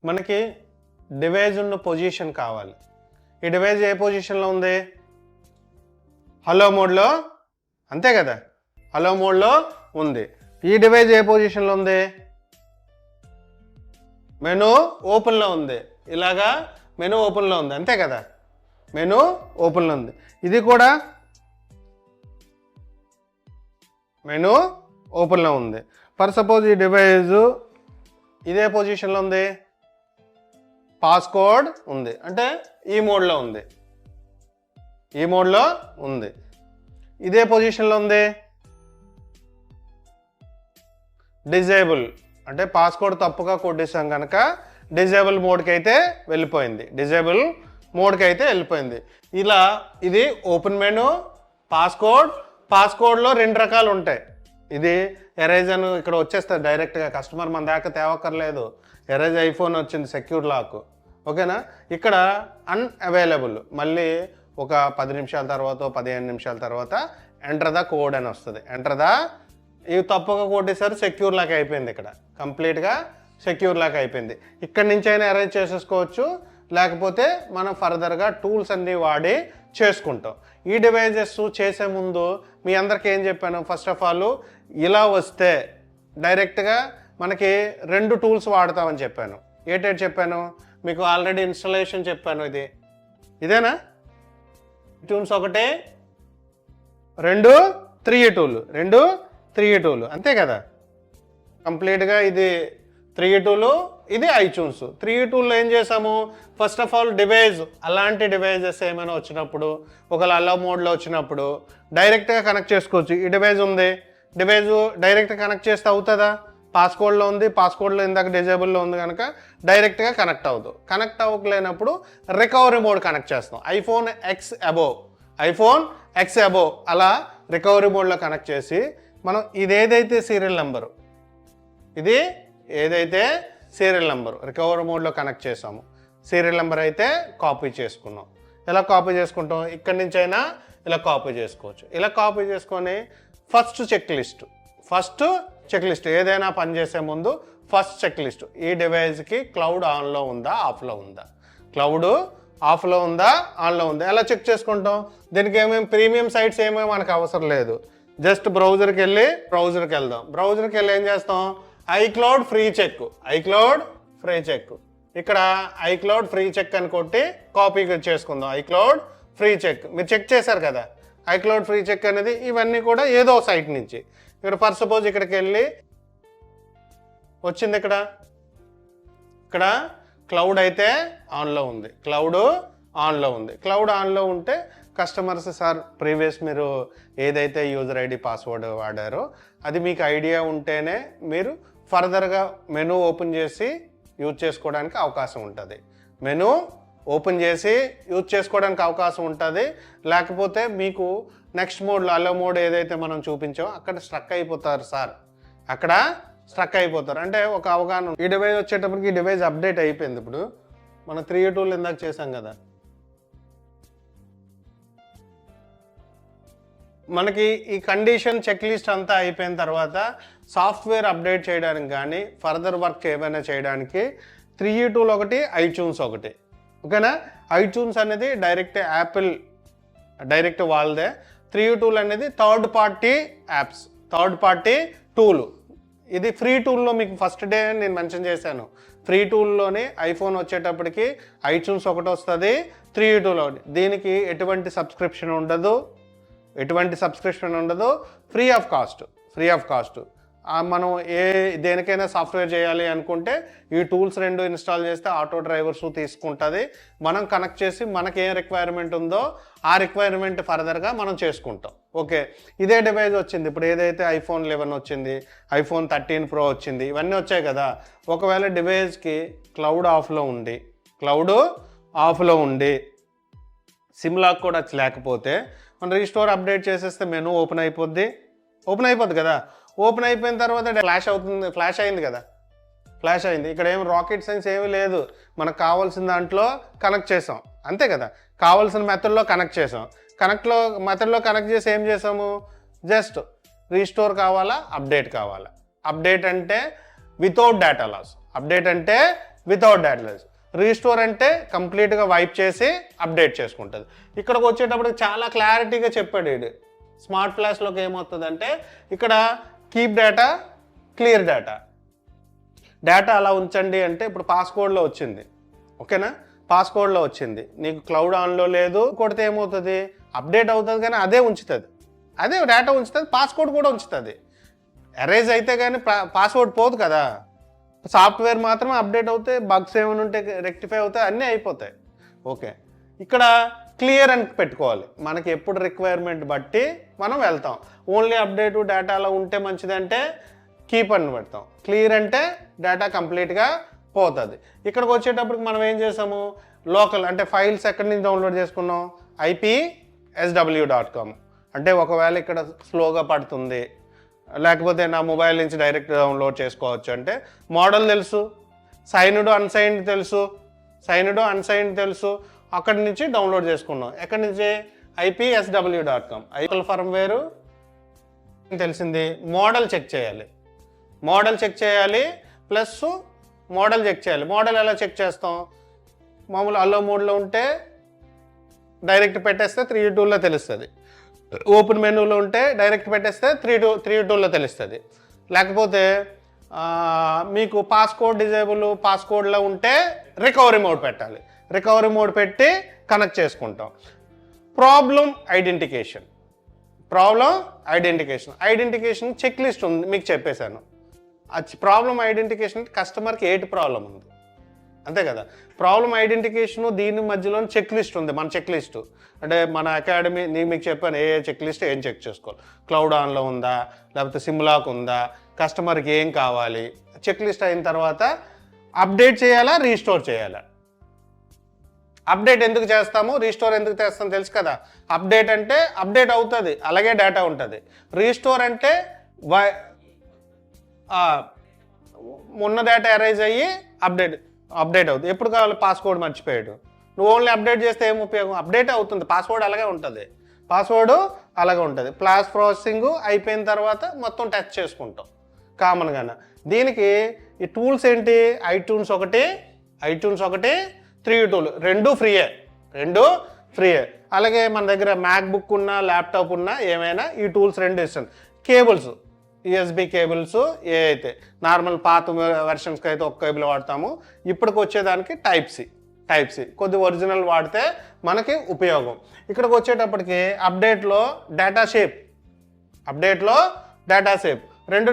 మనకి డివైస్ ఉన్న పొజిషన్ కావాలి. ఈ డివైస్ ఏ పొజిషన్లో ఉంది? హలో మోడ్లో, అంతే కదా, హలో మోడ్లో ఉంది. ఈ డివైస్ ఏ పొజిషన్లో ఉంది? మెనూ ఓపెన్లో ఉంది. ఇలాగా మెనూ ఓపెన్లో ఉంది, అంతే కదా, మెనూ ఓపెన్లో ఉంది. ఇది కూడా మెనూ ఓపెన్లో ఉంది. ఫర్ సపోజ్ ఈ డివైస్ ఇదే పొజిషన్లో ఉంది, పాస్కోడ్ ఉంది, అంటే ఈ మోడ్లో ఉంది, ఈ మోడ్లో ఉంది. ఇదే పొజిషన్లో ఉంది, డిజేబుల్, అంటే పాస్కోడ్ తప్పుగా కొట్టేసాం కనుక డిజేబుల్ మోడ్కి అయితే వెళ్ళిపోయింది, డిజేబుల్ మోడ్కి అయితే వెళ్ళిపోయింది. ఇలా ఇది ఓపెన్ మెనూ, పాస్కోడ్. పాస్కోడ్లో 2 రకాలు ఉంటాయి. ఇది ఎరేజ్ అని ఇక్కడ వచ్చేస్తుంది డైరెక్ట్గా, కస్టమర్ మన దాకా తేవక్కర్లేదు. ఎరేజ్ ఐఫోన్ వచ్చింది సెక్యూర్ లాక్, ఓకేనా. ఇక్కడ అన్అవైలబుల్, మళ్ళీ ఒక 10 నిమిషాల తర్వాత 15 నిమిషాల తర్వాత ఎంటర్ ద కోడ్ అని వస్తుంది. ఎంటర్ ద, ఇవి తప్పుగా కొట్టేసారి సెక్యూర్ లాక్ అయిపోయింది. ఇక్కడ కంప్లీట్గా సెక్యూర్ లాక్ అయిపోయింది. ఇక్కడి నుంచి అయినా అరేంజ్ చేసేసుకోవచ్చు, లేకపోతే మనం ఫర్దర్గా టూల్స్ అన్నీ వాడి చేసుకుంటాం. ఈ డివైజెస్ చేసే ముందు మీ అందరికీ ఏం చెప్పాను? ఫస్ట్ ఆఫ్ ఆల్ ఇలా వస్తే డైరెక్ట్గా మనకి 2 టూల్స్ వాడతామని చెప్పాను. ఏటేటి చెప్పాను మీకు? ఆల్రెడీ ఇన్స్టాలేషన్ చెప్పాను. ఇదేనా ట్యూన్స్ ఒకటే, 2 3 టూల్, అంతే కదా. కంప్లీట్గా ఇది 3 టూలు, ఇది ఐట్యూన్స్. 3 టూల్లో ఏం చేసాము? ఫస్ట్ ఆఫ్ ఆల్ డివైజ్, అలాంటి డివైజెస్ ఏమైనా వచ్చినప్పుడు, ఒకవేళ అలా మోడ్లో వచ్చినప్పుడు డైరెక్ట్గా కనెక్ట్ చేసుకోవచ్చు. ఈ డివైజ్ ఉంది, డివైజ్ డైరెక్ట్గా కనెక్ట్ చేస్తే అవుతుందా? పాస్కోడ్లో ఉంది, పాస్కోడ్లో ఇందాక డిజేబుల్లో ఉంది కనుక డైరెక్ట్గా కనెక్ట్ అవ్వదు. కనెక్ట్ అవ్వలేనప్పుడు రికవరీ మోడ్ కనెక్ట్ చేస్తాం. ఐఫోన్ ఎక్స్ అబోవ్ అలా రికవరీ మోడ్లో కనెక్ట్ చేసి మనం ఇదేదైతే సీరియల్ నెంబరు, ఇది ఏదైతే సీరియల్ నెంబరు రికవరీ మోడ్లో కనెక్ట్ చేసాము, సీరియల్ నెంబర్ అయితే కాపీ చేసుకున్నాం. ఎలా కాపీ చేసుకుంటాం? ఇక్కడి నుంచి అయినా ఇలా కాపీ చేసుకోవచ్చు. ఇలా కాపీ చేసుకొని ఫస్ట్ చెక్ లిస్ట్ ఏదైనా పని చేసే ముందు ఫస్ట్ చెక్ లిస్ట్, ఈ డివైస్కి క్లౌడ్ ఆన్లో ఉందా, ఆఫ్లో ఉందా, క్లౌడ్ ఆఫ్లో ఉందా, ఆన్లో ఉందా, ఎలా చెక్ చేసుకుంటాం? దీనికి ఏమేమి ప్రీమియం సైట్స్ ఏమేమి మనకు అవసరం లేదు. జస్ట్ బ్రౌజర్కి వెళ్దాం. బ్రౌజర్కి వెళ్ళి ఏం చేస్తాం? ఐక్లౌడ్ ఫ్రీ చెక్, ఇక్కడ ఐక్లౌడ్ ఫ్రీ చెక్ అని కొట్టి కాపీ చేసుకుందాం. ఐక్లౌడ్ ఫ్రీ చెక్ మీరు చెక్ చేశారు కదా, ఐక్లౌడ్ ఫ్రీ చెక్ అనేది ఇవన్నీ కూడా ఏదో సైట్ నుంచి. ఇక్కడ ఫర్ సపోజ్ ఇక్కడికి వెళ్ళి వచ్చింది, ఇక్కడ క్లౌడ్ అయితే ఆన్లో ఉంది, క్లౌడ్ ఆన్లో ఉంటే కస్టమర్స్ సార్ ప్రీవియస్ మీరు ఏదైతే యూజర్ ఐడి పాస్వర్డ్ వాడారో అది మీకు ఐడియా ఉంటేనే మీరు ఫర్దర్గా మెనూ ఓపెన్ చేసి యూజ్ చేసుకోవడానికి అవకాశం ఉంటుంది. మెనూ ఓపెన్ చేసి యూజ్ చేసుకోవడానికి అవకాశం ఉంటుంది. లేకపోతే మీకు నెక్స్ట్ మోడ్లో అలో మోడ్ ఏదైతే మనం చూపించామో అక్కడ స్ట్రక్ అయిపోతారు సార్, అంటే ఒక అవగాహన. ఈ డివైస్ వచ్చేటప్పటికి ఈ డివైస్ అప్డేట్ అయిపోయింది. ఇప్పుడు మనం 3 టూల్ ఇందాక చేసాం కదా, మనకి ఈ కండిషన్ చెక్ లిస్ట్ అంతా అయిపోయిన తర్వాత సాఫ్ట్వేర్ అప్డేట్ చేయడానికి కానీ ఫర్దర్ వర్క్ ఏమైనా చేయడానికి 3 టూల్ ఒకటి, ఐట్యూన్స్ ఒకటి, ఓకేనా. ఐట్యూన్స్ అనేది డైరెక్ట్ యాపిల్ డైరెక్ట్ వాళ్ళదే. 3 టూల్ అనేది థర్డ్ పార్టీ టూల్. ఇది ఫ్రీ టూల్లో మీకు ఫస్ట్ డే నేను మెన్షన్ చేశాను. ఫ్రీ టూల్లోని ఐఫోన్ వచ్చేటప్పటికి ఐట్యూన్స్ ఒకటి వస్తుంది, 3 టూల్ ఒకటి. దీనికి ఎటువంటి సబ్స్క్రిప్షన్ ఉండదు, ఫ్రీ ఆఫ్ కాస్ట్. మనం దేనికైనా సాఫ్ట్వేర్ చేయాలి అనుకుంటే ఈ టూల్స్ 2 ఇన్స్టాల్ చేస్తే ఆటో డ్రైవర్స్ తీసుకుంటుంది. మనం కనెక్ట్ చేసి మనకి ఏం రిక్వైర్మెంట్ ఉందో ఆ రిక్వైర్మెంట్ ఫర్దర్గా మనం చేసుకుంటాం. ఓకే, ఇదే డివైస్ వచ్చింది. ఇప్పుడు ఏదైతే ఐఫోన్ 11 వచ్చింది, ఐఫోన్ 13 Pro వచ్చింది, ఇవన్నీ వచ్చాయి కదా. ఒకవేళ డివైస్కి క్లౌడ్ ఆఫ్లో ఉండి సిమ్ లాక్ కూడా లేకపోతే మనం రీస్టోర్ అప్డేట్ చేసేస్తే మెనూ ఓపెన్ అయిపోద్ది కదా. ఓపెన్ అయిపోయిన తర్వాత ఫ్లాష్ అయింది కదా, ఇక్కడ ఏం రాకెట్ సైన్స్ ఏమీ లేదు. మనకు కావాల్సిన దాంట్లో కనెక్ట్ చేసాం, అంతే కదా. కావాల్సిన మెథడ్లో కనెక్ట్ చేసాం. మెథడ్లో కనెక్ట్ చేసి ఏం చేసాము? జస్ట్ రీస్టోర్ కావాలా, అప్డేట్ అంటే without data loss. Without database. Restore అంటే కంప్లీట్గా వైప్ చేసి అప్డేట్ చేసుకుంటుంది. ఇక్కడికి వచ్చేటప్పుడు చాలా క్లారిటీగా చెప్పాడు ఇది. స్మార్ట్ ఫ్లాష్లోకి ఏమవుతుందంటే ఇక్కడ keep data, clear data. Data అలా ఉంచండి అంటే ఇప్పుడు పాస్కోడ్లో వచ్చింది, ఓకేనా, పాస్కోడ్లో వచ్చింది, నీకు క్లౌడ్ ఆన్లో లేదు, కొడితే ఏమవుతుంది, అప్డేట్ అవుతుంది కానీ అదే ఉంచుతుంది, అదే డేటా ఉంచుతుంది, పాస్కోడ్ కూడా ఉంచుతుంది. ఎరేజ్ అయితే కానీ పాస్వర్డ్ పోదు కదా. సాఫ్ట్వేర్ మాత్రమే అప్డేట్ అవుతాయి, బగ్స్ ఏమైనా ఉంటే రెక్టిఫై అవుతాయి, అన్నీ అయిపోతాయి. ఓకే, ఇక్కడ క్లియర్ అని పెట్టుకోవాలి. మనకి ఎప్పుడు రిక్వైర్మెంట్ బట్టి మనం వెళ్తాం. ఓన్లీ అప్డేట్ డేటా అలా ఉంటే మంచిదంటే కీప్ అని పెడతాం. క్లియర్ అంటే డేటా కంప్లీట్గా పోతుంది. ఇక్కడికి వచ్చేటప్పటికి మనం ఏం చేసాము, లోకల్ అంటే ఫైల్స్ ఎక్కడి నుంచి డౌన్లోడ్ చేసుకున్నాం, IPSW.com. అంటే ఒకవేళ ఇక్కడ స్లోగా పడుతుంది, లేకపోతే నా మొబైల్ నుంచి డైరెక్ట్ డౌన్లోడ్ చేసుకోవచ్చు అంటే మోడల్ తెలుసు, సైన్డ్ అన్సైన్డ్ తెలుసు, సైన్డ్ అన్సైన్డ్ తెలుసు, అక్కడి నుంచి డౌన్లోడ్ చేసుకున్నాం. ఎక్కడి నుంచి, IPSW.com. లోకల్ ఫర్మ్వేర్ తెలిసింది. మోడల్ చెక్ చేయాలి, మోడల్ చెక్ చేయాలి, ప్లస్ మోడల్ చెక్ చేయాలి. మోడల్ ఎలా చెక్ చేస్తాం, మామూలు అల్లో మోడ్లో ఉంటే డైరెక్ట్ పెట్టేస్తే 3U2లో తెలుస్తుంది, ఓపెన్ మెనూలో ఉంటే డైరెక్ట్ పెట్టేస్తే 3U2లో తెలుస్తుంది. లేకపోతే మీకు పాస్కోడ్ డిజేబుల్ పాస్కోడ్లో ఉంటే రికవరీ మోడ్ పెట్టాలి, రికవరీ మోడ్ పెట్టి కనెక్ట్ చేసుకుంటాం. Problem identification, identification check list ఉంది, మీకు చెప్పేశాను. ప్రాబ్లం ఐడెంటికేషన్ కస్టమర్కి ఏటి ప్రాబ్లం ఉంది అంతే కదా. ప్రాబ్లం ఐడెంటికేషను దీని మధ్యలో చెక్ లిస్ట్ ఉంది, మన చెక్ లిస్ట్ అంటే మన అకాడమీ మీకు చెప్పాను ఏ చెక్ లిస్ట్ ఏం చెక్ చేసుకోవాలి, క్లౌడ్ ఆన్లో ఉందా, లేకపోతే సిమ్లాక్ ఉందా, కస్టమర్కి ఏం కావాలి. చెక్ లిస్ట్ అయిన తర్వాత అప్డేట్ చేయాలా, రీస్టోర్ చేయాలా. అప్డేట్ ఎందుకు చేస్తాము, రీస్టోర్ ఎందుకు చేస్తాము తెలుసు కదా. అప్డేట్ అంటే అప్డేట్ అవుతుంది, అలాగే డేటా ఉంటుంది. రీస్టోర్ అంటే ఉన్న డేటా ఎరైజ్ అయ్యి అప్డేట్ అవుతుంది. ఎప్పుడు కావాలి, పాస్వర్డ్ మర్చిపోయాడు, నువ్వు ఓన్లీ అప్డేట్ చేస్తే ఏం ఉపయోగం, అప్డేట్ అవుతుంది, పాస్వర్డ్ అలాగే ఉంటుంది, ఫ్లాష్ ప్రాసెసింగ్ అయిపోయిన తర్వాత మొత్తం టచ్ చేసుకుంటాం కామన్గానే. దీనికి ఈ టూల్స్ ఏంటి, ఐట్యూన్స్ ఒకటి 3U2 రెండు ఫ్రీయే. అలాగే మన దగ్గర మ్యాక్బుక్ ఉన్నా ల్యాప్టాప్ ఉన్నా ఏమైనా ఈ టూల్స్ రెండు ఇస్తుంది. కేబుల్స్, USB కేబుల్స్ ఏ అయితే నార్మల్ పాత వెర్షన్స్కి అయితే ఒక కేబుల్ వాడతాము, ఇప్పటికి వచ్చేదానికి టైప్ సి కొద్ది ఒరిజినల్ వాడితే మనకి ఉపయోగం. ఇక్కడికి వచ్చేటప్పటికి అప్డేట్లో డేటా షేప్ రెండు